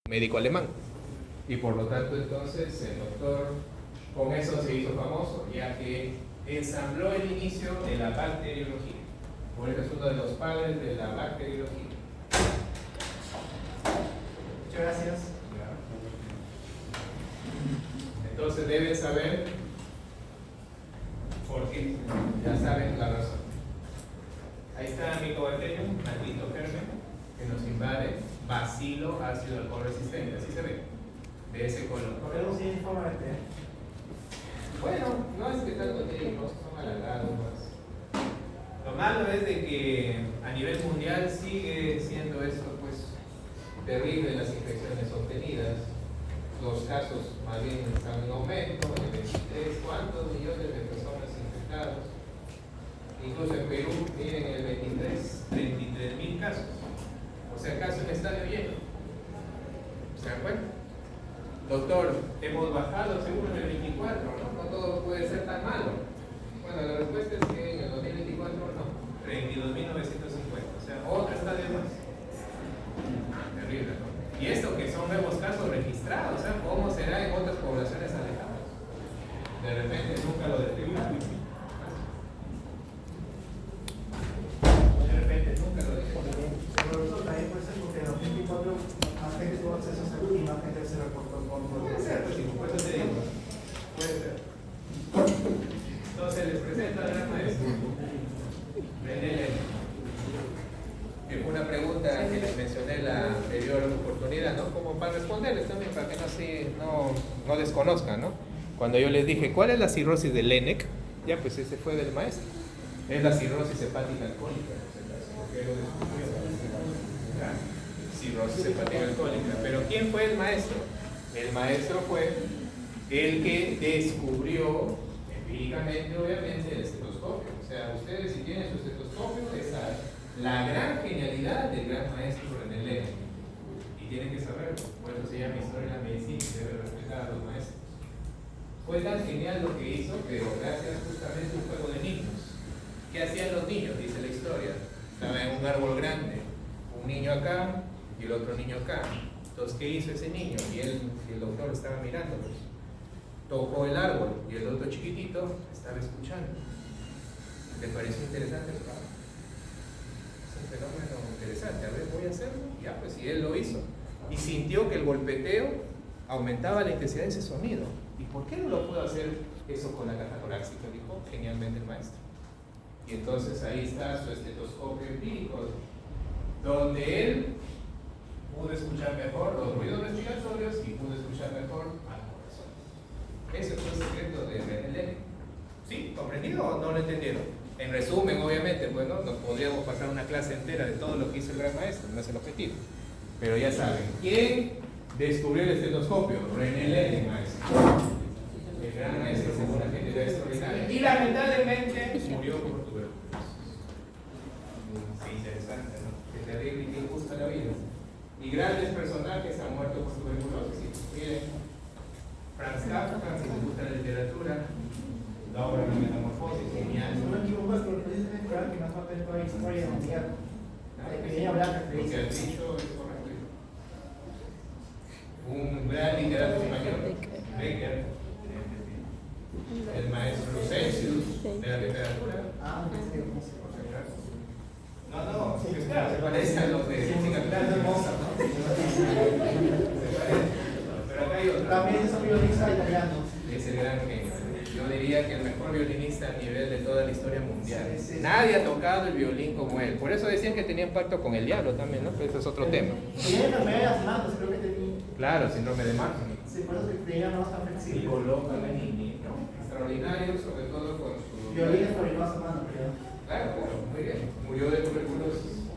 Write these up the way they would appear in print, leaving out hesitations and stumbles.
médico alemán. Y por lo tanto entonces el doctor con eso se hizo famoso, ya que ensambló el inicio de la bacteriología. Por eso es uno de los padres de la bacteriología. Muchas gracias. Entonces deben saber por qué. Ya saben la razón. Ahí está Mycobacterium, maldito germen, que nos invade, bacilo ácido alcohol resistente, así se ve, de ese color. Podemos ir en forma de Bueno, no es que tanto tienen, no son alargados más. Lo malo es de que a nivel mundial sigue siendo esto pues terrible, las infecciones obtenidas. Los casos más bien están en aumento, de 23, ¿cuántos millones de personas infectadas? Incluso en Perú, miren el 33.000 casos. O sea, casi un estadio lleno. ¿Se dan cuenta? Doctor, hemos bajado según el 24, ¿no? No todo puede ser tan malo. Bueno, la respuesta es que en el 2024 no. 32.950, o sea, otro estadio más. Terrible, ¿no? Y esto que son nuevos casos registrados, ¿eh? ¿Cómo será en otras poblaciones alejadas? De repente nunca lo detectaron. De repente nunca lo detectaron. Pero eso también puede ser porque en 2024 más gente tuvo acceso a salud y más gente se reportó con Puede ser, pues sí, por eso te digo. Puede ser. Entonces les presento al gran maestro. René Lennon. Que fue una pregunta que les mencioné en la anterior oportunidad, ¿no? Como para responderles también, para que no desconozcan, ¿no? Cuando yo les dije, ¿cuál es la cirrosis de Lennec? Ya, pues ese fue del maestro. Es la cirrosis hepática alcohólica, porque lo descubrió. Cirrosis hepática alcohólica. Pero ¿quién fue el maestro? El maestro fue el que descubrió, empíricamente, obviamente, el estetoscopio. O sea, ustedes si tienen su estetoscopio, esa la gran genialidad del gran maestro René Lennon. Y tienen que saberlo. Por eso se llama historia de la medicina y se debe respetar a los maestros. Fue tan genial lo que hizo, pero gracias justamente a un juego de niños. ¿Qué hacían los niños? Dice la historia. Estaba en un árbol grande, un niño acá y el otro niño acá. Entonces, ¿qué hizo ese niño? Y el doctor estaba mirándolos. Tocó el árbol y el otro chiquitito estaba escuchando. ¿Le pareció interesante eso? Es un fenómeno interesante. A ver, voy a hacerlo. Ya, pues, y él lo hizo. Y sintió que el golpeteo aumentaba la intensidad de ese sonido. ¿Y por qué no lo puedo hacer eso con la caja torácica? Dijo genialmente el maestro. Y entonces ahí está su estetoscopio empírico, donde él pudo escuchar mejor los ruidos respiratorios y pudo escuchar mejor al corazón. Ese fue el secreto de René Lennon. ¿Sí? ¿Comprendido o no lo entendieron? En resumen, obviamente, pues no, nos podríamos pasar una clase entera de todo lo que hizo el gran maestro, no es el objetivo. Pero ya saben, ¿quién descubrió el estetoscopio? René Lennon, maestro. El gran maestro fue una genialidad extraordinaria. Y lamentablemente murió por tuberculosis. Sí, interesante, ¿no? Qué terrible y qué injusta la vida. Y grandes personajes han muerto por tuberculosis. Miren, Franz Kafka, si les gusta la literatura, la obra de la Metamorfosis, genial. Si no me equivoco, es que lo que dice en el programa que más parte de toda la historia mundial. La epidemia blanca que Lo que dice. has dicho es correcto. Un gran literato español, Becker, el maestro Celsius de la literatura. Ah, no sé cómo se No, sí, claro, se parece a los de música clásica. Mozart, ¿no? Pero acá hay otro. También es un violinista italiano. Es el gran genio. Yo diría que el mejor violinista a nivel de toda la historia mundial. Sí, sí. Nadie ha tocado el violín como él. Por eso decían que tenía pacto con el diablo también, ¿no? Pero eso es otro tema. Tiene enfermedad de las manos, creo que tenía. Claro, síndrome de Marfan. Sí, por eso que tenía manos tan flexibles. Nicolò Paganini, ¿no? Extraordinario, sobre todo con su... Violín es por las manos, creo. Claro, muy bien. Murió de tuberculosis.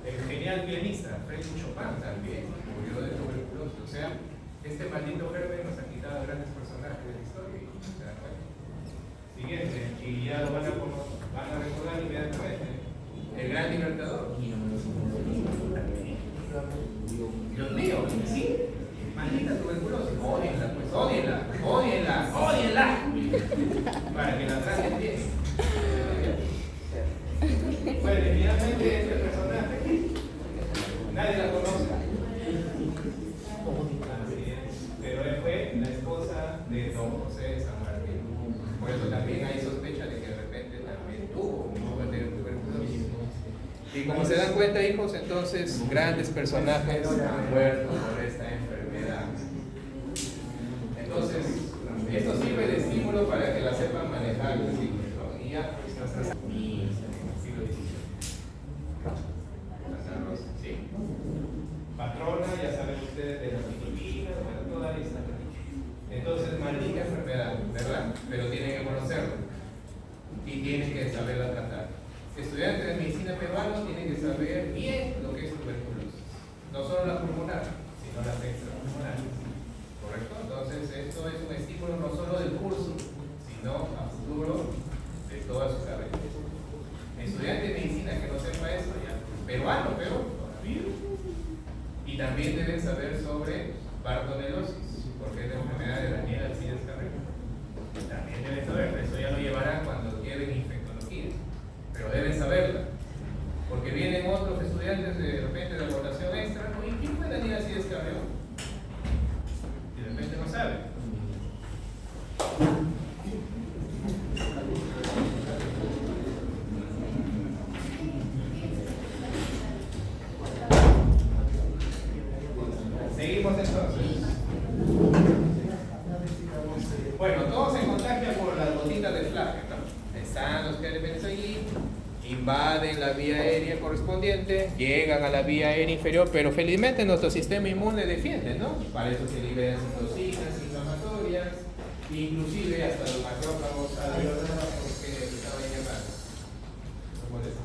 El genial pianista, Frédéric Chopin también murió de tuberculosis. O sea, este maldito germen nos ha quitado a grandes personajes de la historia. ¿Se dan cuenta? Siguiente, y ya lo van a recordar inmediatamente. El gran libertador. Dios mío, sí. Maldita tuberculosis. Ódienla, pues, ódienla, ódienla, ódienla. Para que la traten bien. Bueno, finalmente este personaje nadie la conoce. dan cuenta, hijos? Entonces, grandes personajes han muerto por esta enfermedad. Entonces, esto sirve de estímulo para que la sepan manejar. Y ya, pues, nuestras amigas en el siglo XVII. Santa Rosa, ¿sí? Patrona, ya saben ustedes, de las vitaminas, bueno, toda esta. Entonces, maldita enfermedad, ¿verdad? Pero tienen que conocerla y tienen que saberla tratar. Estudiantes de medicina peruanos tienen que saber bien lo que es tuberculosis. No solo la pulmonar, sino las extrapulmonares. ¿Correcto? Entonces, esto es un estímulo no solo del curso, sino a futuro de toda su carrera. Estudiante de medicina que no sepa eso, ya, peruano, peor, todavía. Y también deben saber sobre bartonelosis, porque es la enfermedad de Daniel Alcides Carrera. También deben saber, eso ya lo llevarán cuando lleven infectología, pero deben saberla, porque vienen otros estudiantes de repente de abordación extra, ¿no? ¿Y quién fue Daniel Alcides Carrera? Y de repente no saben. Seguimos entonces. Bueno, todos se contagian por las gotitas de Flager, ¿no? Están los gérmenes allí, invaden la vía aérea correspondiente, llegan a la vía aérea inferior, pero felizmente nuestro sistema inmune defiende, ¿no? Para eso se liberan citocinas inflamatorias, inclusive hasta los macrófagos alveolares, porque estaban llamando. No molesta.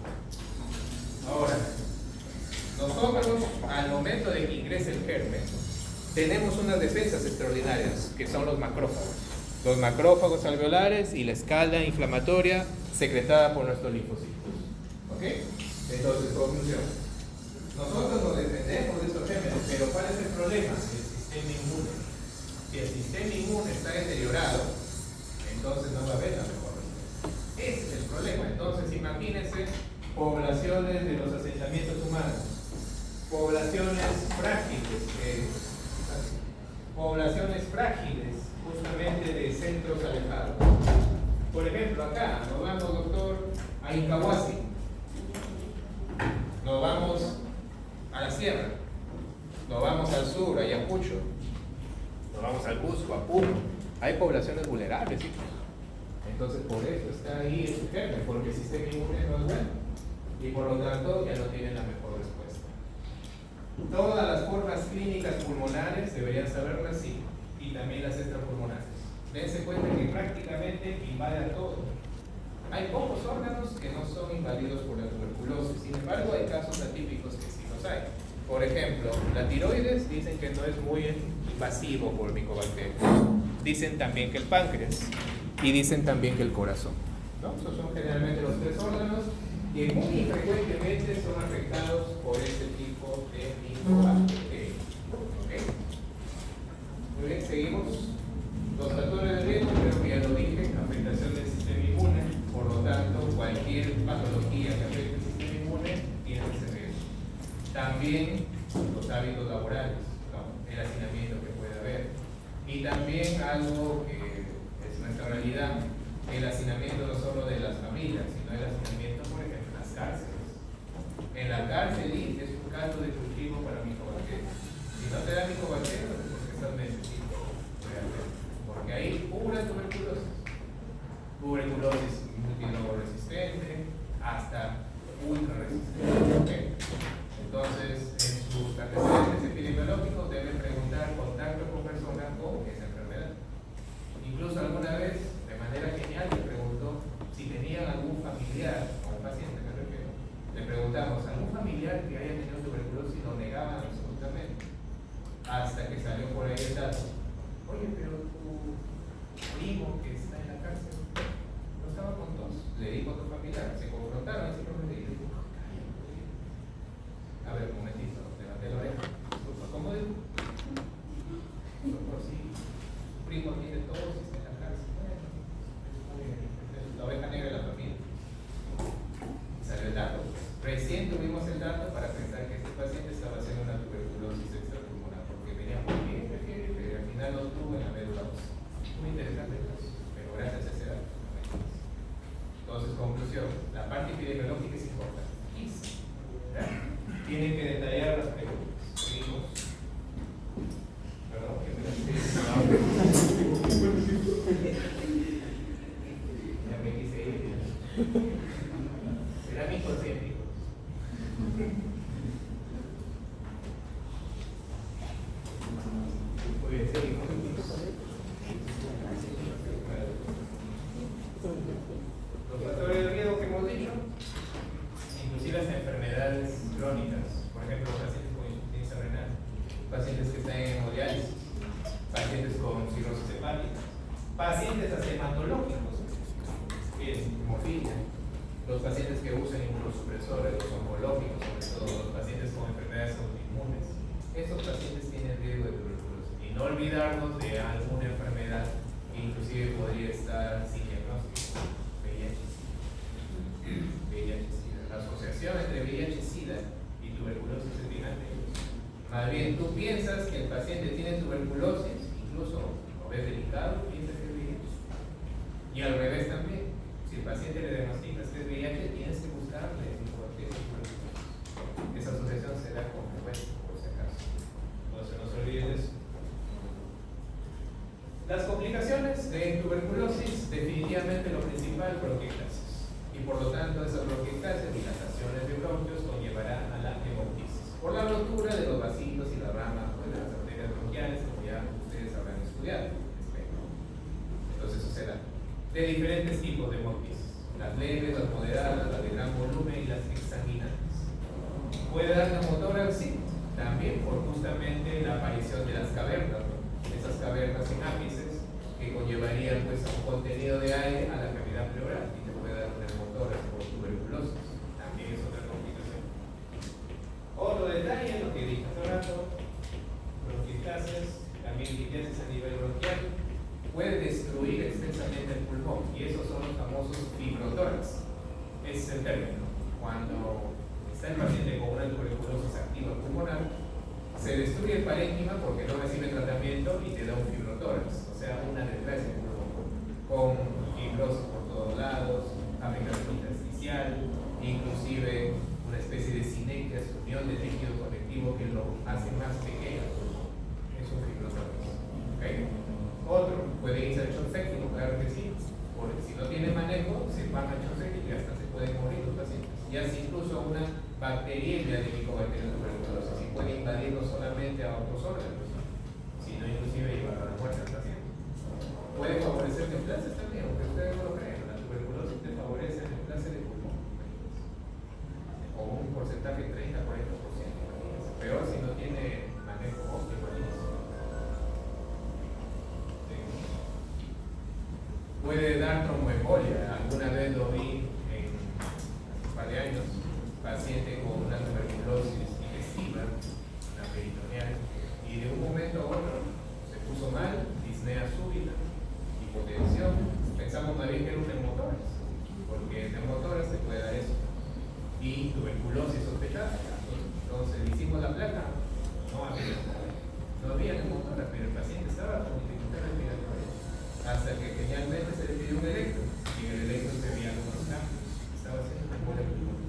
Ahora, nosotros, al momento de que ingrese el germen, tenemos unas defensas extraordinarias, que son los macrófagos. Los macrófagos alveolares y la escala inflamatoria secretada por nuestros linfocitos. ¿Ok? Entonces, conclusión. Nosotros nos defendemos de estos gérmenes, pero ¿cuál es el problema? El sistema inmune. Si el sistema inmune está deteriorado, entonces no va a haber la mejor respuesta. Ese es el problema. Entonces, imagínense poblaciones de los asentamientos humanos, poblaciones frágiles, justamente de centros alejados. Por ejemplo, acá nos vamos, doctor, a Incahuasi, nos vamos a la sierra, nos vamos al sur, a Ayacucho, nos vamos al Cusco, a Puno. Hay poblaciones vulnerables, ¿sí? Entonces, por eso está ahí el germen, porque el sistema inmune no es bueno y por lo tanto ya no tienen la mejor respuesta. Todas las formas clínicas pulmonares deberían saberlas, sí, y también las extrapulmonares. Dense cuenta que prácticamente invade a todo. Hay pocos órganos que no son invadidos por la tuberculosis, sin embargo hay casos atípicos que sí los hay. Por ejemplo, la tiroides dicen que no es muy invasivo por micobacterias. Dicen también que el páncreas y dicen también que el corazón, ¿no? Esos son generalmente los tres órganos que muy frecuentemente son afectados por este tipo de micobacterias. ¿Okay? Muy bien, seguimos. Los factores de riesgo, creo que ya lo dije, afectación del sistema inmune, por lo tanto, cualquier patología que afecte el sistema inmune tiene ese riesgo. También los hábitos laborales, ¿no? El hacinamiento que puede haber. Y también algo que es nuestra realidad, el hacinamiento no solo de las familias, sino el hacinamiento, por ejemplo, en las cárceles. En la cárcel es un caldo de cultivo para micobacterias. Si no te da micobacterias, es porque estás necesitando realmente. Porque hay pura tuberculosis multilogoresistente hasta ultra resistente. ¿Okay? Entonces, en sus antecedentes epidemiológicos deben preguntar contacto con personas con esa enfermedad. Incluso alguna vez, de manera genial, le preguntó si tenían algún familiar, o un paciente me refiero, le preguntamos, ¿algún familiar que haya tenido tuberculosis? Lo negaban absolutamente. Hasta que salió por ahí el dato. Oye, pero tu primo que está en la cárcel no estaba con tos. Le dijo a tu familiar, se confrontaron ese problema y le dijo, a ver, un momentito, levanté la oreja. ¿Cómo dijo? Doctor, sí, su primo tiene tos y está en la cárcel. Bueno, es la oveja negra de la familia. Salió el dato. Recién tuvimos el dato para pensar que este paciente estaba haciendo una tuberculosis extrapulmonar, porque venía muy bien, pero al final lo tuvo en la médula ósea. Muy interesante el caso, pero gracias a ese dato. Entonces, conclusión, la parte epidemiológica es importante. en hemodiálisis, pacientes con cirrosis hepática, pacientes hematológicos, que es hemofilia, los pacientes que usan inmunosupresores, los oncológicos, sobre todo los pacientes con enfermedades autoinmunes. Estos pacientes tienen riesgo de tuberculosis. Y no olvidarnos de alguna enfermedad que inclusive podría estar sin diagnóstico, VIH-Sida. La asociación entre VIH-Sida y tuberculosis es bien alta. Más bien, tú piensas que el paciente tiene tuberculosis, incluso lo ves delicado, piensas que es VIH. Y al revés también. Si el paciente le diagnosticas que es VIH, tienes que buscarle tuberculosis. Esa asociación se da con frecuencia, por si acaso. No se nos olvide de eso. Las complicaciones de tuberculosis, definitivamente lo principal, bronquiectasis. Y por lo tanto, esas bronquiectasias, dilataciones de bronquios, conllevarán a la hemoptisis. Por la rotura de los vasitos y las ramas de las arterias bronquiales, como ya ustedes habrán estudiado. Entonces, eso se da de diferentes tipos de hemoptisis. Las leves, las moderadas, las de gran volumen y las exsanguinantes. ¿Puede dar neumotórax? Sí. También por justamente la aparición de las cavernas, ¿no? Esas cavernas en ápices que conllevarían pues un contenido de aire a la cavidad pleural y te puede dar un neumotórax por tuberculosis. También es otra complicación. Otro detalle, lo que dije hace rato, bronquiectasias, también litiasis a nivel bronquial, puede destruir extensamente el pulmón y esos son los famosos fibrotórax. Ese es el término. Cuando está el paciente con una tuberculosis activa pulmonar, se destruye el parénquima porque no recibe tratamiento y te da un fibrotórax, o sea, una desgracia en el pulmón, con fibrosis por todos lados, afectación intersticial, inclusive una especie de sinequias, unión de tejido conectivo que lo hace más pequeño el pulmón. Es un fibrotórax. ¿Okay? Otro, puede irse al shock séptico, claro que sí, porque si no tiene manejo, se van al shock séptico y hasta se pueden morir los pacientes. Ya si incluso una bacteriemia de Mycobacterium tuberculosis y puede invadir no solamente a otros órganos, sino inclusive llevar a la muerte al paciente. Puede favorecer neoplasias también, aunque ustedes no lo crean, la tuberculosis te favorece la neoplasia de pulmón, o un porcentaje 30-40%, peor si no tiene manejo óptimo al inicio. Puede dar tromboembolia, alguna vez lo vi en un par de años, paciente con una tuberculosis digestiva, una peritoneal, y de un momento a otro se puso mal, disnea súbita, hipotensión, pensamos más bien que era un neumotórax, porque el neumotórax te puede dar eso, y tuberculosis sospechada. Entonces le hicimos la placa, no había neumotórax, pero el paciente estaba con dificultad respiratoria, hasta que genialmente se le pidió un electro, y en el electro se veían unos cambios, estaba haciendo una embolia pulmonar.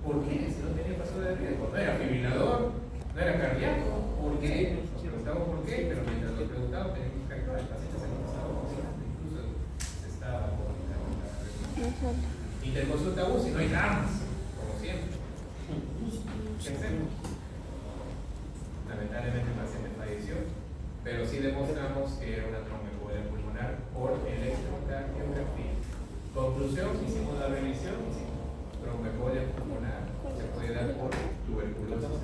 ¿Por qué? Si no tenía paso de riesgo. No era fibrilador, no era cardíaco. ¿Por qué? Nos preguntamos por qué, pero mientras lo preguntamos teníamos que actuar. El paciente se nos estaba cocinando, incluso se estaba cocinando. Interconsulta UCI, no hay camas, como siempre. ¿Qué hacemos? Lamentablemente el paciente falleció, pero sí demostramos que era una tromboembolia pulmonar por electrocardiografía. Conclusión, hicimos la revisión, tromboembolia pulmonar se puede dar por tuberculosis.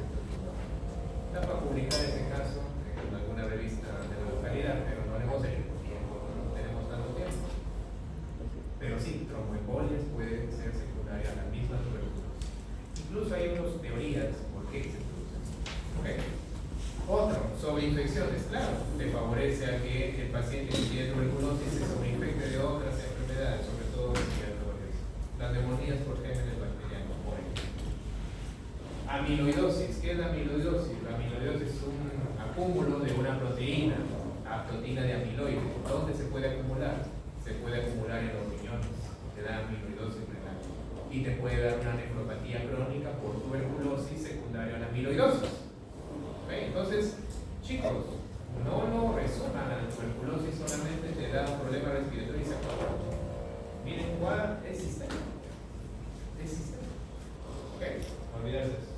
Está para publicar ese caso en alguna revista de la localidad, pero no lo hemos hecho porque no tenemos tanto tiempo. Pero sí, tromboembolias pueden ser secundarias a la misma tuberculosis. Incluso hay unas teorías por qué se producen. ¿Okay? Otro, sobreinfecciones. Claro, te favorece a que el paciente que tiene tuberculosis se sobreinfecte de otras enfermedades, sobre todo respiratorias. Las neumonías por gérmenes bacterianos, por ejemplo. Amiloidosis. ¿Qué es la amiloidosis? La amiloidosis es un acúmulo de una proteína de amiloide. ¿Dónde se puede acumular? Se puede acumular en los riñones. Te da amiloidosis renal. Y te puede dar una nefropatía crónica por tuberculosis secundaria a la amiloidosis. ¿Okay? Entonces, chicos, no lo resuman a la tuberculosis, solamente te da un problema respiratorio y se acaba. Miren cuál es sistema. Es sistema. ¿Ok? No olvidarse eso.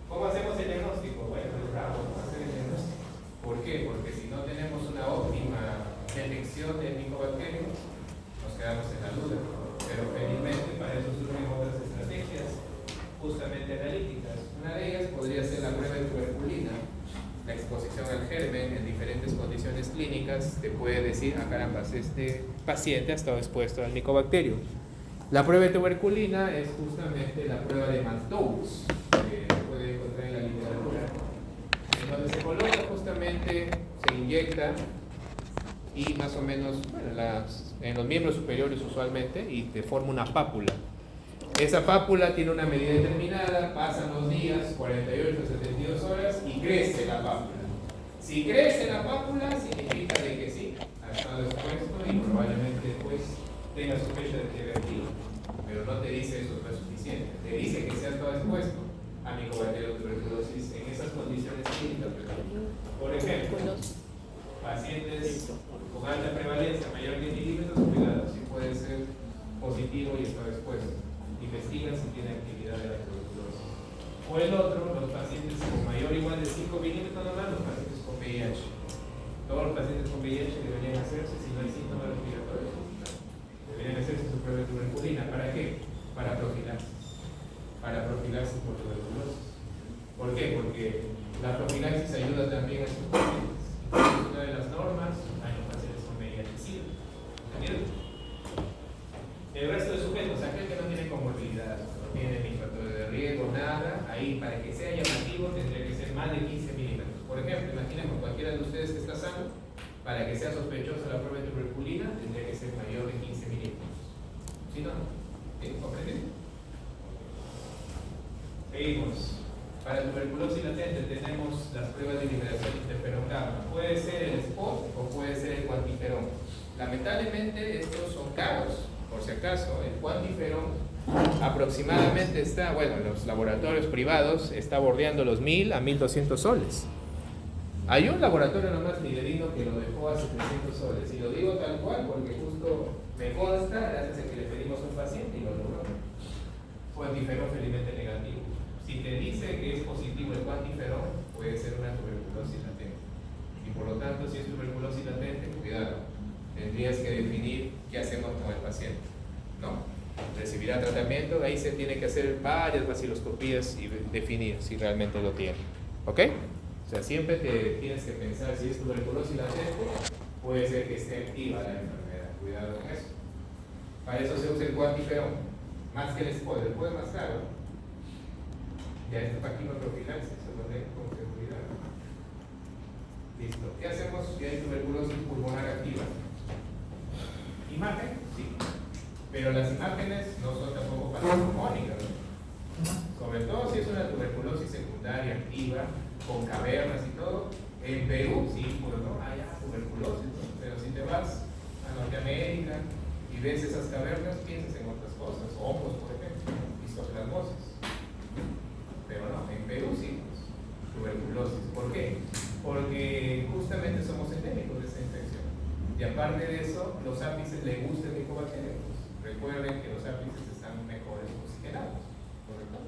¿Cómo hacemos el diagnóstico? Bueno, vamos a hacer el diagnóstico. ¿Por qué? Porque si no tenemos una óptima detección del Mycobacterium, nos quedamos en la duda. Pero felizmente para eso surgen otras estrategias justamente analíticas. Una de ellas podría ser la prueba de tuberculina, la exposición al germen en diferentes condiciones clínicas te puede decir, ah caramba, este paciente ha estado expuesto al Mycobacterium. La prueba de tuberculina es justamente la prueba de Mantoux, que se puede encontrar en la literatura, en donde se coloca justamente, se inyecta y más o menos, bueno, en los miembros superiores usualmente, y te forma una pápula. Esa pápula tiene una medida determinada, pasan los días, 48 a 72 horas, y crece la pápula. Si crece la pápula, significa de que sí, ha estado expuesto y probablemente después tenga sospecha de que activo. Pero no te dice eso, no es suficiente. Te dice que se ha estado expuesto a Mycobacterium tuberculosis en esas condiciones clínicas. Por ejemplo, pacientes con alta prevalencia, mayor de 10 milímetros, cuidado, si puede ser positivo y está expuesto. Investigan si tiene actividad de la tuberculosis. O el otro, los pacientes con mayor o igual de 5 milímetros normal, los pacientes con VIH. Todos los pacientes con VIH deberían hacerse, si no hay síntomas respiratorios, deberían hacerse su prueba de tuberculina. ¿Para qué? Para profilaxis. Para profilaxis por tuberculosis. ¿Por qué? Porque la profilaxis ayuda también a estos pacientes. Es una de las normas a los pacientes con VIH-Sida. ¿Entiendes? El resto de sujetos, aquel que no tiene comorbilidad, no tiene ni factores de riesgo, nada, ahí para que sea llamativo tendría que ser más de 15 milímetros. Por ejemplo, imaginemos cualquiera de ustedes que está sano, para que sea sospechosa la prueba de tuberculina, tendría que ser mayor de 15 milímetros. ¿Sí no? ¿Sí? ¿Comprenden? Seguimos. Para tuberculosis latente tenemos las pruebas de liberación de interferón gamma. Puede ser el spot o puede ser el cuantiferón. Lamentablemente estos son caros. Por si acaso, el cuantiferón aproximadamente está, bueno, en los laboratorios privados está bordeando los 1.000 a 1.200 soles. Hay un laboratorio nomás fidedigno que lo dejó a 700 soles. Y lo digo tal cual porque justo me consta, gracias a que le pedimos a un paciente y lo logró. Cuantiferón felizmente negativo. Si te dice que es positivo el cuantiferón, puede ser una tuberculosis latente. Y por lo tanto, si es tuberculosis latente, cuidado. Tendrías que definir qué hacemos con el paciente, ¿no? Recibirá tratamiento, ahí se tiene que hacer varias vaciloscopías y definir si realmente lo tiene, ¿ok? O sea, siempre tienes que pensar si es tuberculosis latente, puede ser que esté activa la enfermedad, cuidado con eso. Para eso se usa el cuantiferón, más que el spot, el spot es más caro. Ya está para quimioprofilaxis, eso lo dejo con seguridad. Listo, ¿qué hacemos si hay tuberculosis pulmonar activa? Imagen, sí, pero las imágenes no son tampoco patognomónicas, ¿no? Sobre todo si es una tuberculosis secundaria activa, con cavernas y todo. En Perú, sí, pues no hay tuberculosis, ¿no? Pero si te vas a Norteamérica y ves esas cavernas, piensas en otras cosas, hongos, por ejemplo, histoplasmosis. Pero no, en Perú sí, pues, tuberculosis. ¿Por qué? Porque justamente somos endémicos de esa infección. Y aparte de eso, los ápices les gusta el Mycobacterium. Recuerden que los ápices están mejores oxigenados, ¿correcto?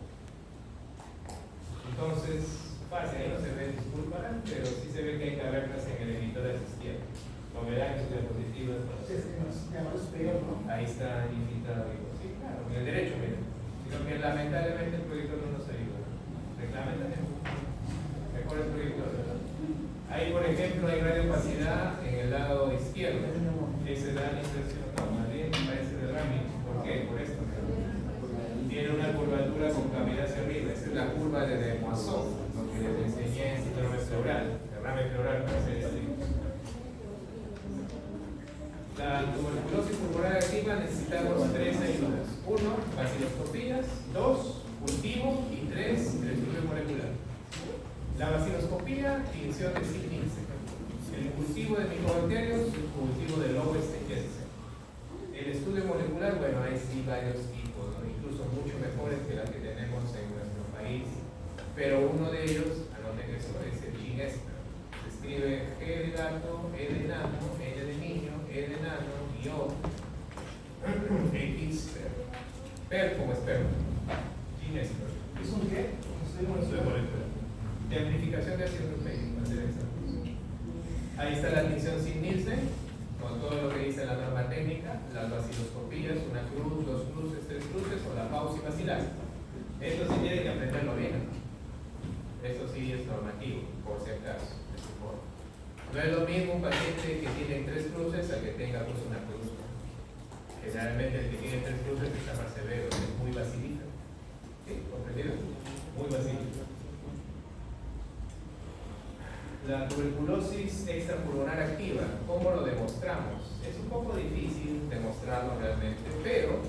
Entonces, fácil, ahí no se ve, disculparán, pero sí se ve que hay cavernas en el editor de izquierda. Lo verán en sus diapositivas. Ahí está infiltrado. Sí, claro, en el derecho, miren. Sino que lamentablemente el proyector no nos ayuda. Reclamen también. Mejor el proyector, ¿verdad? Ahí, por ejemplo, hay gran opacidad en el lado izquierdo. Ese da la inserción, no, más bien parece derrame. ¿Por qué? Por esto. Tiene una curvatura con cavidad hacia arriba. Esa es la curva de Demoisson, lo que les enseñé en síndrome pleural. Derrame pleural para ser estricto. La tuberculosis pulmonar activa necesitamos 3 ayudas. 1, vaciloscopías. 2, cultivo. Y 3, el estudio molecular. La vaciloscopía, tinción de Sid-Nielsen. El cultivo de Mycobacterium, el cultivo de Lowenstein-Jessen. El estudio molecular, bueno, hay sí varios tipos, ¿no? Incluso mucho mejores que las que tenemos en nuestro país. Pero uno de ellos, anoten eso, es el Ginesper. Se escribe G de gato, E de enano, N de niño, E de enano, y O. X, per como esperma. Ginesper. ¿Es un qué? Estudio molecular. De amplificación de ácido nucleico, para ser exactos. Ahí está la tinción Sid-Nielsen, con todo lo que dice la norma técnica, las vaciloscopías, una cruz, 2 cruces, 3 cruces, o la pausa y vacilar. Esto sí tienen que aprenderlo bien. Esto sí es normativo, por si acaso. No es lo mismo un paciente que tiene 3 cruces a que tenga pues una cruz. Generalmente el que tiene 3 cruces está más severo, es muy vacilito. ¿Sí? ¿Comprendido? Muy vacilito. La tuberculosis extrapulmonar activa, ¿cómo lo demostramos? Es un poco difícil demostrarlo realmente, pero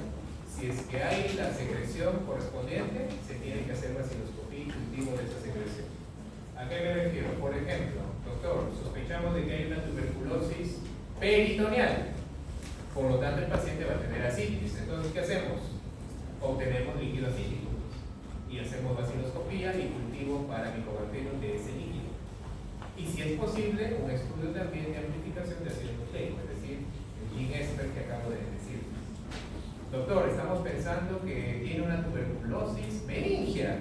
si es que hay la secreción correspondiente, se tiene que hacer vaciloscopía y cultivo de esa secreción. ¿A qué me refiero? Por ejemplo, doctor, sospechamos de que hay una tuberculosis peritoneal. Por lo tanto, el paciente va a tener ascitis. Entonces, ¿qué hacemos? Obtenemos líquido acítico y hacemos vaciloscopía y cultivo para micobacterios de ese líquido. Y si es posible, un estudio también de amplificación de ácido nucleico, es decir, el GeneSpert que acabo de decir. Doctor, estamos pensando que tiene una tuberculosis meningia.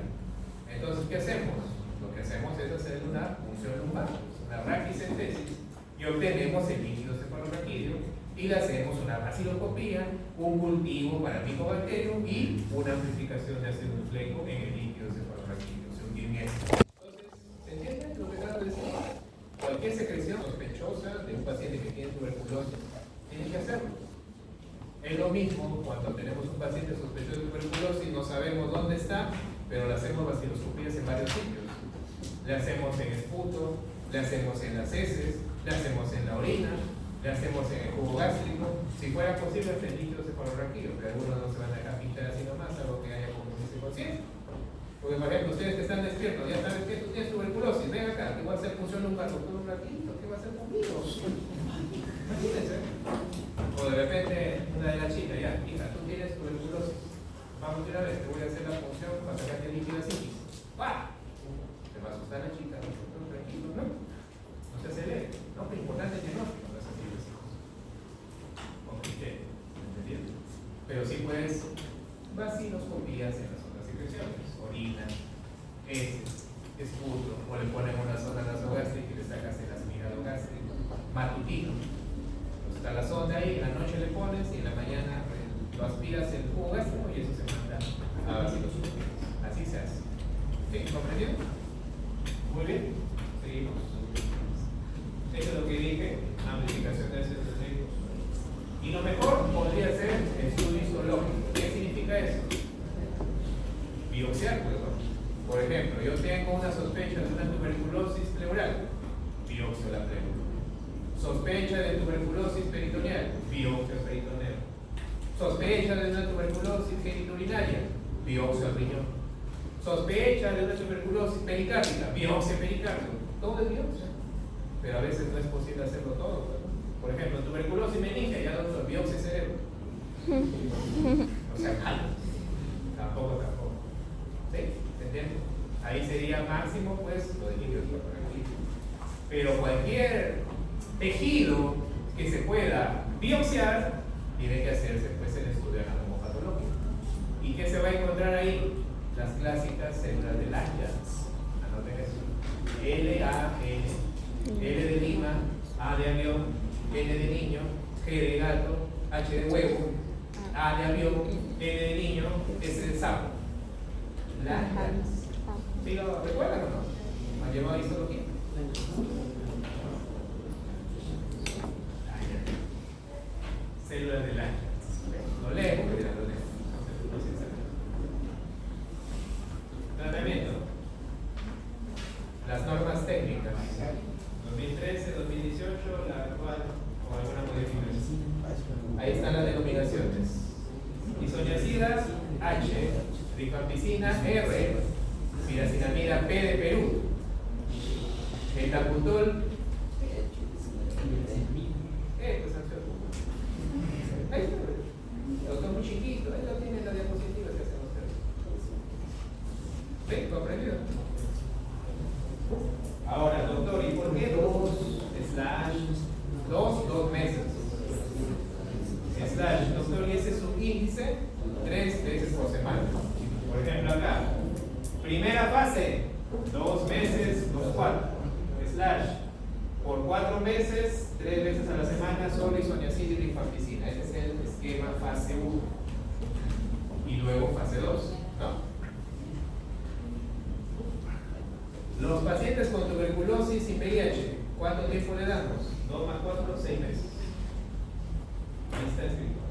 Entonces, ¿qué hacemos? Lo que hacemos es hacer una punción lumbar, una raquicentesis, y obtenemos el líquido cefalorraquídeo y le hacemos una vaciloscopía, un cultivo para micobacterio y una amplificación de ácido nucleico en el líquido cefalorraquídeo, según GeneSpert. Entonces, ¿se entiende lo que acabo de decir? Cualquier secreción sospechosa de un paciente que tiene tuberculosis, tiene que hacerlo. Es lo mismo cuando tenemos un paciente sospechoso de tuberculosis, no sabemos dónde está, pero le hacemos vaciloscopías en varios sitios. Le hacemos en el puto, le hacemos en las heces, le hacemos en la orina, le hacemos en el jugo gástrico. Si fuera posible, hasta el líquido cefalorraquídeo, pero algunos no se van a dejar pinchar así nomás, algo que haya como ese conciencia. Porque, por ejemplo, ustedes que están despiertos, ya saben que tú tienes tuberculosis, ven acá, que voy a hacer función lumbar por un ratito, ¿qué va a hacer conmigo? Imagínense. O de repente, una de las chicas, ya, hija, tú tienes tuberculosis, vamos una vez, te voy a hacer la función para sacarte el líquido asítico. ¡Bah! Te va a asustar la chica, no, tranquilo, no se acelere, no, pero importante es que no es así los hijos. Con criterio, ¿entendiendo? Pero sí puedes vaciloscopías en las otras secreciones, orina, heces, esputo, o le ponen una sonda nasogástrica y le sacas el aspirado gástrico, matutino. Entonces está la sonda ahí, en la noche le pones y en la mañana lo aspiras el jugo gástrico y eso se manda a vaciloscopías. Así se hace. ¿Sí? ¿Comprendido? Muy bien. Seguimos. Eso es lo que dije, amplificación de ácidos nucleicos. Y lo mejor podría ser estudio histológico. ¿Qué significa eso? Biopsiar, pues, ¿no? Por ejemplo, yo tengo una sospecha de una tuberculosis pleural, biopsio la pleura. Sospecha de tuberculosis peritoneal, biopsio peritoneal. Sospecha de una tuberculosis genitourinaria, biopsio al riñón. Sospecha de una tuberculosis pericárdica, biopsia pericardio. Todo es biopsia. Pero a veces no es posible hacerlo todo, ¿no? Por ejemplo, tuberculosis meningia, ya doctor, biopsia cerebro. O sea, tampoco. ¿Sí? ¿Se entiende? Ahí sería máximo, pues, lo de líquido cefalorraquídeo. Pero cualquier tejido que se pueda biopsiar, tiene que hacerse, pues, el estudio anatomopatológico. ¿Y qué se va a encontrar ahí? Las clásicas células de Langerhans. Anoten eso. L-A-N, L de Lima, A de avión, N de niño, G de gato, H de huevo, A de avión, N de niño, S de sapo. Langerhans. ¿Sí lo recuerdan o no? ¿Han llevado histología? Células de Langerhans. Lo leo, porque ya lo leo. Tratamiento. Las normas técnicas. 2013, 2018, la actual o alguna modificación. Ahí están las denominaciones. Isoniazida H, rifampicina R, piracinamida P de Perú, metacutol, pues ahí está, doctor muy chiquito, ahí lo tiene en la diapositiva que hacemos ustedes. ¿Sí? ¿Comprendido? Ahora, doctor, ¿y por qué 2 meses? Doctor, y ese es un índice 3 veces por semana. Por ejemplo, acá, primera fase, 2 meses, 2/4. Por 4 meses, 3 veces a la semana, solo isoniazida y rifampicina. Ese es el esquema fase 1. Y luego fase 2, ¿no? Los pacientes con tuberculosis y VIH, ¿Cuánto tiempo le damos? 2 más 4, 6 meses. Ahí está escrito.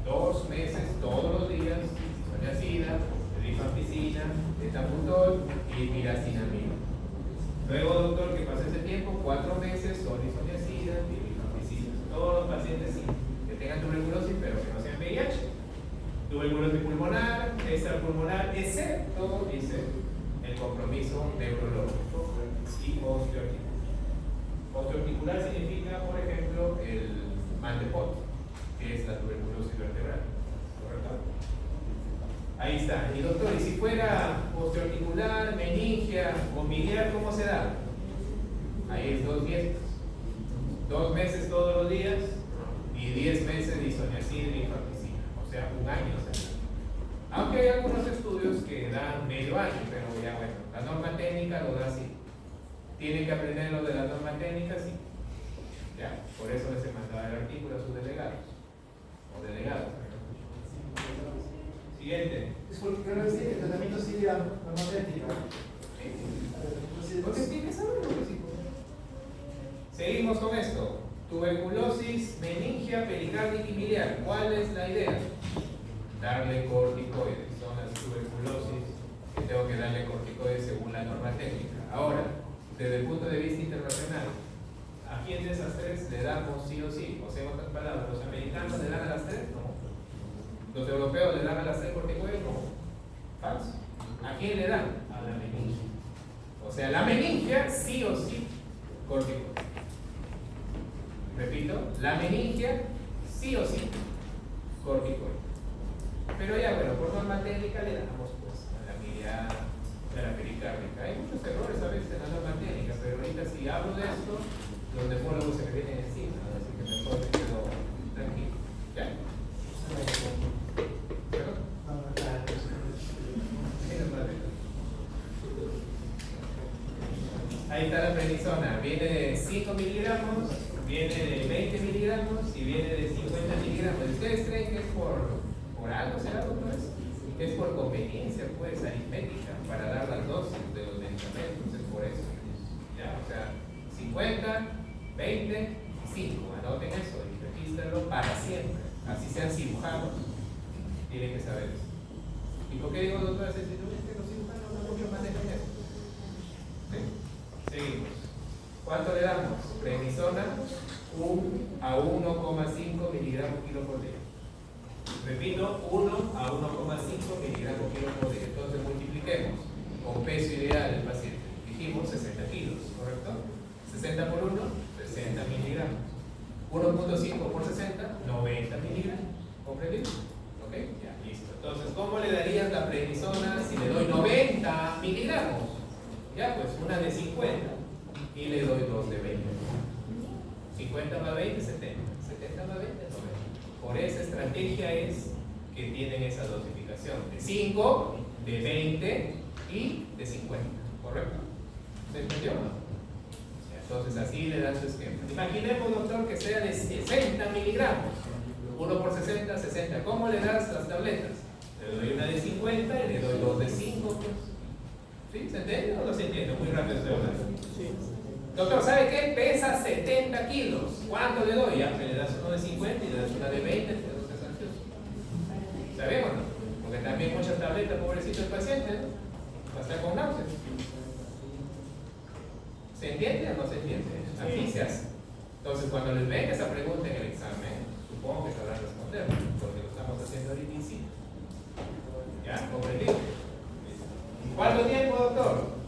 2 meses todos los días, isoniazida, rifampicina, etambutol y piracinamida. Luego, doctor, que pase ese tiempo, 4 meses, solo isoniazida y rifampicina. Todos los pacientes sí, que tengan tuberculosis, pero que no sean VIH. Tuberculosis pulmonar, extrapulmonar, excepto, dice, el compromiso neurológico y osteoarticular. Osteoarticular significa, por ejemplo, el mal de Pot, que es la tuberculosis vertebral. ¿Correcto? Ahí está. Y doctor, ¿y si fuera osteoarticular, meningia o miliar, cómo se da? Ahí es 2 dietas. 2 meses todos los días y 10 meses de isoniazida y rifampicina. O sea, 1 año. Aunque hay algunos estudios que dan medio año, pero ya bueno, la norma técnica lo da así. Tienen que aprender lo de la norma técnica, sí. Ya, por eso les he mandado el artículo a sus delegados. O delegados. Siguiente. Disculpe, quiero decir, el tratamiento sigue la norma técnica. Porque tiene que saber lo que sí. Seguimos con esto. Tuberculosis, meningia, pericárdica y miliar. ¿Cuál es la idea? Darle corticoides. Son las tuberculosis que tengo que darle corticoides según la norma técnica. Ahora, desde el punto de vista internacional, ¿a quién de esas 3 le damos sí o sí? O sea, en otras palabras, ¿los americanos le dan a las 3? No. ¿Los europeos le dan a las 3 corticoides? No. Falso. ¿A quién le dan? A la meningia. O sea, la meningia sí o sí corticoides. Repito, la meningia sí o sí corticoides. Pero ya, bueno, por norma técnica le damos pues a la miliar, a la pericárdica. Hay muchos errores a veces en la norma técnica, pero ahorita si hablo de esto, los nefrólogos se me vienen encima, así que mejor me quedo tranquilo. ¿Ya? ¿Perdón? Ahí está la prednisona. Viene de 5 miligramos, viene de 20 miligramos y viene de 50 miligramos. ¿Ustedes creen que es por algo, será, doctores? Es por conveniencia, pues, aritmética, para dar las dosis de los medicamentos, es por eso. ¿Ya? O sea, 50, 20 y 5. Anoten eso y regístrenlo para siempre. Así sean cirujanos, tienen que saber eso. ¿Y por qué digo, doctores? Es que los cirujanos no mucho más de eso. ¿Sí? Seguimos. ¿Cuánto le damos? Prednisona 1 a 1,5 miligramos kilo por día. Repito, 1 a 1,5 miligramos kilo por día. Entonces multipliquemos con peso ideal del paciente. Dijimos 60 kilos, ¿correcto? 60 por 1, 60 miligramos. 1.5 por 60, 90 miligramos. ¿Comprendido? ¿Ok? Ya, listo. Entonces, ¿cómo le darías la prednisona si le doy 90 miligramos? Ya, pues una de 50 y le doy 2 de 20. 50 más 20, 70. 70 más 20, 90. Por esa estrategia es que tienen esa dosificación de 5, de 20 y de 50. ¿Correcto? ¿Se entendió? Entonces así le dan su esquema. Imaginemos, doctor, que sea de 60 miligramos. 1 por 60, 60. ¿Cómo le das las tabletas? Le doy una de 50 y le doy 2 de 5. Pues. ¿Sí? ¿Se entiende o no se entiende? Muy rápido estoy hablando. Sí. Doctor, ¿sabe qué? Pesa 70 kilos. ¿Cuánto le doy? Ya, le das uno de 50 y le das una de 20, te das ansioso. ¿Sabemos, no? Porque también muchas tabletas, pobrecito el paciente, ¿no? Va a estar con náuseas. ¿Se entiende o no se entiende? Así se hace. Entonces, cuando les venga esa pregunta en el examen, supongo que sabrán responder, porque lo estamos haciendo ahorita en sí. ¿Ya? ¿Comprendido? ¿Cuánto tiempo, doctor?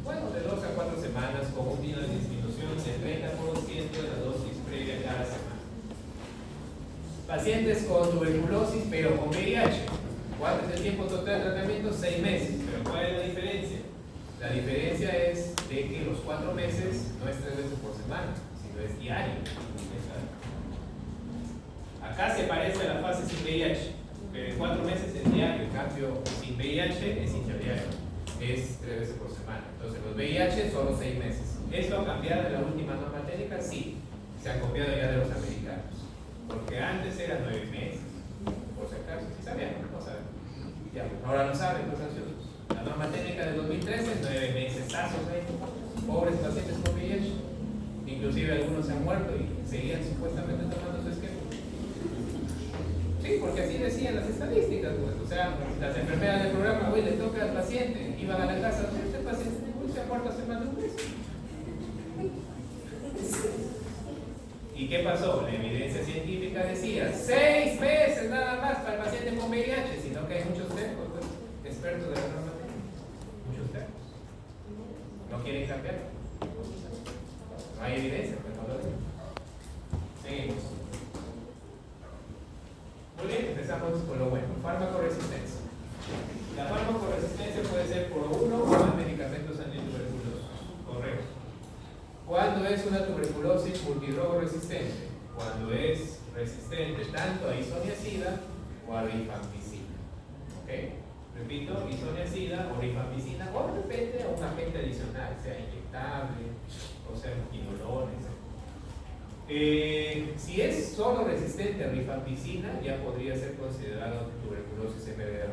Bueno, de 2 a 4 semanas con una disminución del 30% de la dosis previa cada semana. Pacientes con tuberculosis, pero con VIH. ¿Cuál es el tiempo total de tratamiento? 6 meses. ¿Pero cuál es la diferencia? La diferencia es de que los 4 meses no es 3 veces por semana, sino es diario. Acá se parece a la fase sin VIH, pero en 4 meses es diario. En cambio, sin VIH es interdiario. Es 3 veces por semana. Entonces, los VIH solo 6 meses. ¿Esto ha cambiado de la última norma técnica? Sí. Se ha copiado ya de los americanos. Porque antes eran 9 meses. Por si acaso. ¿Sí sabían? No saben. Ya, ahora no saben los ansiosos. La norma técnica de 2013 es 9 meses. Pobres pacientes con VIH. inclusive algunos se han muerto y seguían supuestamente tomando su esquema. Sí, porque así decían las estadísticas, pues. O sea, las enfermeras del programa, hoy le toca al paciente, iban a la casa, este paciente se ha muerto hace más de un mes. ¿Y qué pasó? La evidencia científica decía 6 meses nada más para el paciente con VIH, sino que hay muchos tercos, pues, expertos de la normativa, muchos tercos. No quieren cambiar. No hay evidencia, pues no lo digo. Seguimos. Muy bien, empezamos con lo bueno. Farmacoresistencia. La farmacoresistencia puede ser por uno o más medicamentos antituberculosos. Correcto. ¿Cuándo es una tuberculosis multidrogo resistente? Cuando es resistente tanto a isoniazida o a rifampicina. ¿Ok? Repito, isoniazida o rifampicina, o de repente a un agente adicional, sea inyectable, o sea quinolones. Si es solo resistente a rifampicina, ya podría ser considerado tuberculosis MDR.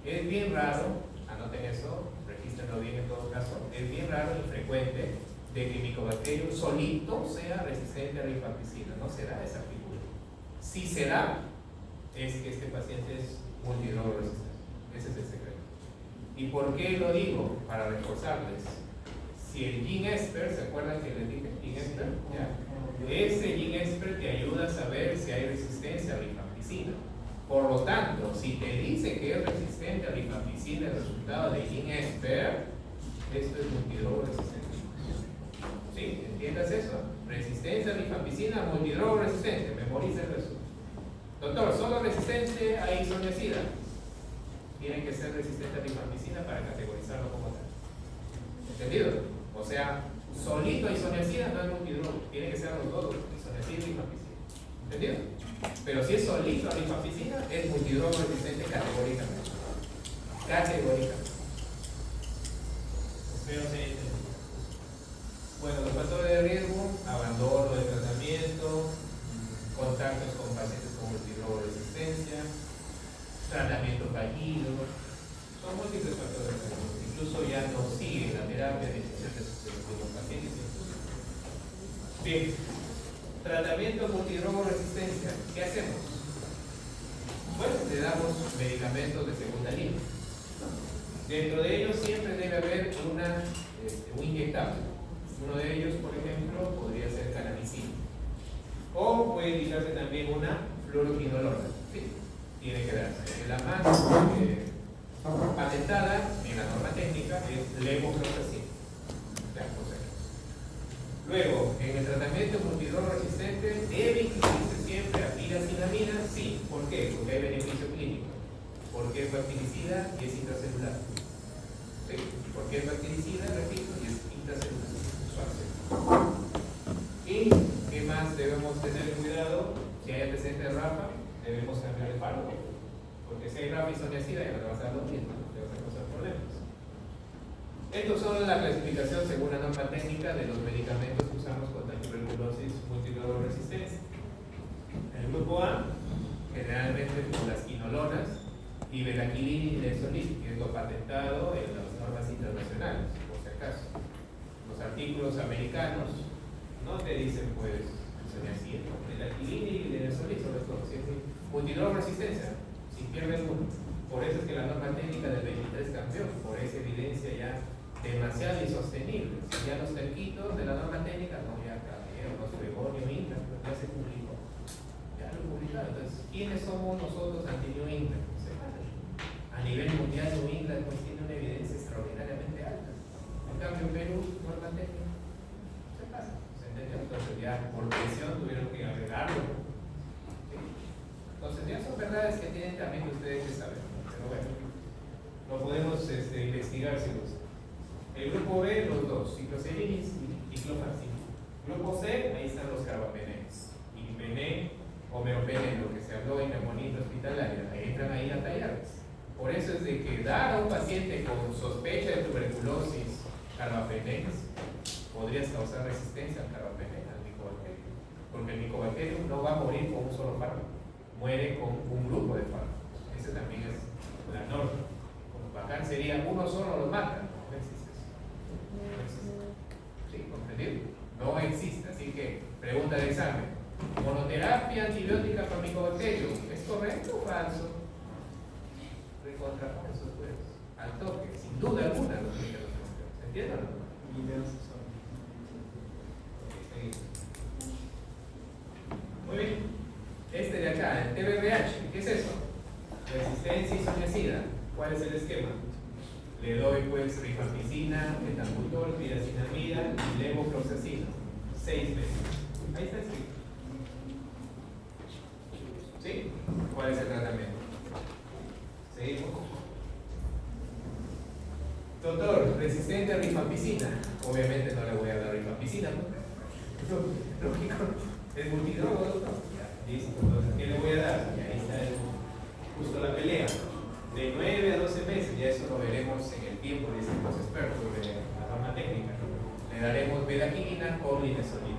Es bien raro, anoten eso, regístrenlo bien en todo caso, es bien raro y frecuente de que Mycobacterium solito sea resistente a rifampicina, no se da esa figura. Si se da, es que este paciente es multidrogo resistente. Ese es el secreto. ¿Y por qué lo digo? Para reforzarles. Si el GeneSpert, ¿se acuerdan que les dije GeneSpert? Ya. Ese GeneSpert te ayuda a saber si hay resistencia a rifampicina. Por lo tanto, si te dice que es resistente a rifampicina el resultado de GeneSpert, esto es multidrogo resistente. ¿Sí? ¿Entiendas eso? Resistencia a rifampicina, multidrogo resistente. Memoriza eso. Doctor, ¿solo resistente a isoniazida? Tiene que ser resistente a rifampicina para categorizarlo como tal. ¿Entendido? O sea, solito a isoniazida no es multidrogo. Tiene que ser los dos, isoniazida y rifampicina. ¿Entendido? Pero si es solito a rifampicina, es multidrogo resistente categóricamente. Categóricamente. Espero se entienda. Bueno, los factores de riesgo: abandono del tratamiento, contactos con pacientes con multidrogo resistencia, tratamiento fallido, son múltiples factores de riesgo. Incluso ya no sigue la terapia de los pacientes. Bien, tratamiento multidrogo resistencia, ¿qué hacemos? Bueno, le damos medicamentos de segunda línea. Dentro de ellos siempre debe haber un inyectable. Uno de ellos, por ejemplo, podría ser canamicina. O puede indicarse también una fluoroquinolona. ¿Sí? Tiene que darse. La más patentada en la norma técnica es levofloxacina. Luego, en el tratamiento multidrogo resistente debe incluirse siempre a piracinamida. Sí. ¿Por qué? Porque hay beneficio clínico. Porque es bactericida y es intracelular. ¿Sí? Porque es bactericida, repito, y es intracelular. ¿Y qué más debemos tener cuidado? Si hay antecedente de RAFA, debemos cambiar de fármaco. Porque si hay RAFA isoniazida, ya no te vas a dar lo mismo, no te vas a causar problemas. Estos son la clasificación según la norma técnica de los medicamentos que usamos contra tuberculosis multidrogo resistencia. El grupo A, generalmente con las quinolonas, y belaquilina y lesolid, que es lo patentado en las normas internacionales, por si acaso. Los artículos americanos no te dicen, pues, isoniazida, belaquilina y lesolid, sobre todo, si es multidrogo resistencia, si pierdes uno. Por eso es que la norma técnica del 23 cambió, por esa evidencia ya demasiado insostenible. Ya los terquitos de la norma técnica no ya cambiaron, los Gregorio England, ya se publicó. Ya lo publicaron. Entonces, ¿quiénes somos nosotros ante New England? A nivel mundial, New England pues, tiene una evidencia extraordinariamente alta. En cambio, en Perú, norma técnica, se pasa. ¿Se entendió? Entonces, ya por presión tuvieron que agregarlo. ¿Sí? Entonces, ya son verdades que tienen también ustedes que saber. Pero bueno, lo podemos investigar si gustan. El grupo B, los dos, cicloserina y ciclofacina. Grupo C, ahí están los carbapenems. Imipenem o meropenem, lo que se habló en la monita hospitalaria. Ahí entran ahí a tallarles. Por eso es de que dar a un paciente con sospecha de tuberculosis carbapenems podrías causar resistencia al carbapenem, al Mycobacterium. Porque el Mycobacterium no va a morir con un solo fármaco, muere con un grupo de fármacos. Esa también es la norma. Como bacán sería uno solo lo mata. No existe eso. No existe. ¿Sí? ¿Comprendido? No existe. que, pregunta de examen, ¿monoterapia antibiótica para micobacterium es correcto o falso? Recontra falso, pues, al toque, sin duda alguna lo que ¿se entiende o no? Muy bien. Este de acá, el TBRH, ¿qué es eso? Resistencia isoniazida. ¿Cuál es el esquema? Le doy pues rifampicina, etambutol, piracinamida y levofloxacino 6 veces. Ahí está escrito. ¿Sí? ¿Cuál es el tratamiento? Seguimos. Doctor, resistente a rifampicina. Obviamente no le voy a dar rifampicina, ¿no? Lógico. Es multidrogo, doctor. Ya, listo. Entonces, ¿qué le voy a dar? Y ahí está justo la pelea. De 9 a 12 meses, ya eso lo veremos en el tiempo, dicen los expertos de la norma técnica. Le daremos bedaquilina o linezolida.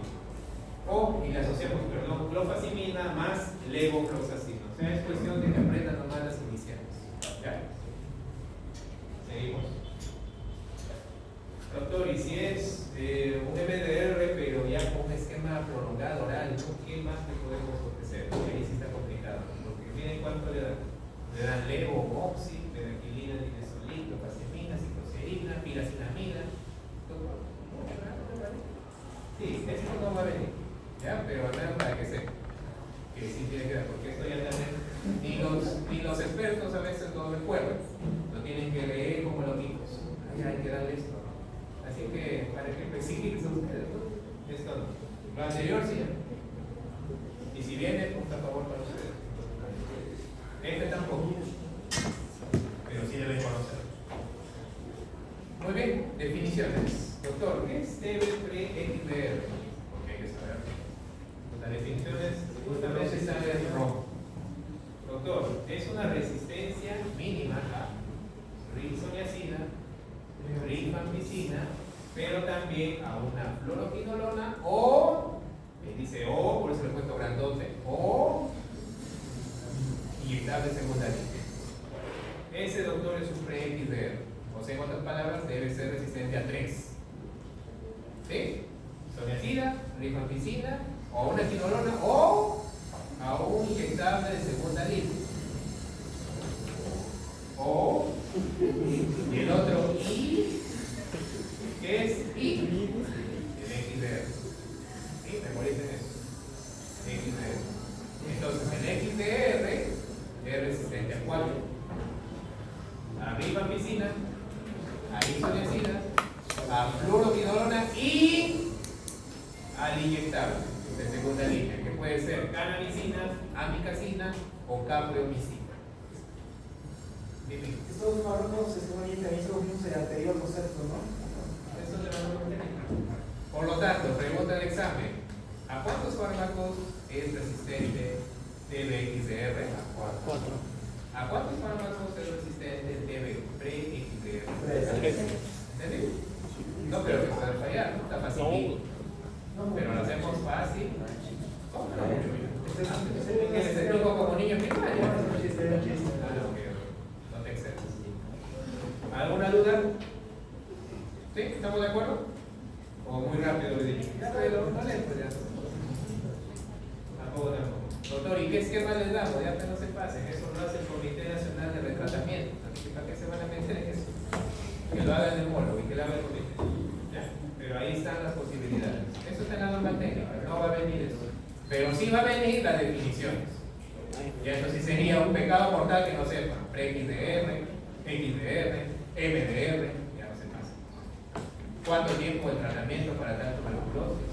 Y le asociamos, perdón, clofazimina más levofloxacino. O sea, es cuestión de que aprendan nomás las iniciales. ¿Ya? Seguimos. Doctor, y si es un MDR, pero ya con un esquema prolongado oral, ¿no? ¿Qué más le podemos ofrecer? Porque ahí sí está complicado. Porque miren cuánto le dan. Le dan levo, moxi, bedaquilina, linezolida, clofazimina, cicloserina, piracinamida. Sí, esto no va a venir. ¿Ya? Pero al menos para que sepa que sí tiene que ver, porque esto ya también ni los expertos a veces lo recuerdan. Lo tienen que leer como loquitos. Ahí hay que darle esto. Así que para que persiguen ustedes, ¿no? Esto no. Lo anterior sí. Y si viene, pues a favor para ustedes. Este tampoco. Pero sí deben conocer. Muy bien, definiciones. Doctor, ¿qué es TB3-XBR? Porque hay que saber. Las definiciones justamente están en rojo. Doctor, es una resistencia mínima a risoniacida, rifampicina, pero también a una fluoroquinolona o, dice O, por eso le he puesto grandote, o inyectable segunda línea. Ese, doctor, es un pre-XBR. O sea, en otras palabras, debe ser resistente a 3. ¿Sí? Isoniazida, rifampicina, o una quinolona, o a un inyectable de segunda línea. O, y el otro I, que es I, el XDR. ¿Sí? Memoricen eso. XDR. Entonces, el XDR es resistente a 4. A rifampicina, a isoniazida, a fluoroquinolona y al inyectable de segunda línea, que puede ser canamicina, amicacina o capreomicina. Estos fármacos se suponen que también son los mismos del anterior concepto, ¿no? Eso te lo voy a. Por lo tanto, pregunta del examen: ¿a cuántos fármacos es resistente TBXDR? A 4. ¿A cuántos fármacos es resistente TB-pre-XDR? 3. ¿Entendido? No creo que pueda fallar, ¿no? Está fácil. Pero lo hacemos fácil. ¿Cómo lo he hecho yo? ¿Que les explico como niño primario? No te excedas. ¿Alguna duda? ¿Sí? ¿Estamos de acuerdo? ¿O muy rápido le dije? Ya, pero no lento ya. Tampoco. Doctor, ¿y qué esquema les damos? Ya que no se pasen. Eso lo hace el Comité Nacional de Retratamiento. Así que ¿para qué se van a meter en eso? Que lo haga el neumólogo y que lo haga el comité. ¿Ya? Pero ahí están las posibilidades. Eso está en la norma técnica, no va a venir eso. Pero sí va a venir las definiciones. Y eso sí sería un pecado mortal que no sepan. Pre-XDR, XDR, MDR, ya no se pasa. ¿Cuánto tiempo el tratamiento para tal tuberculosis?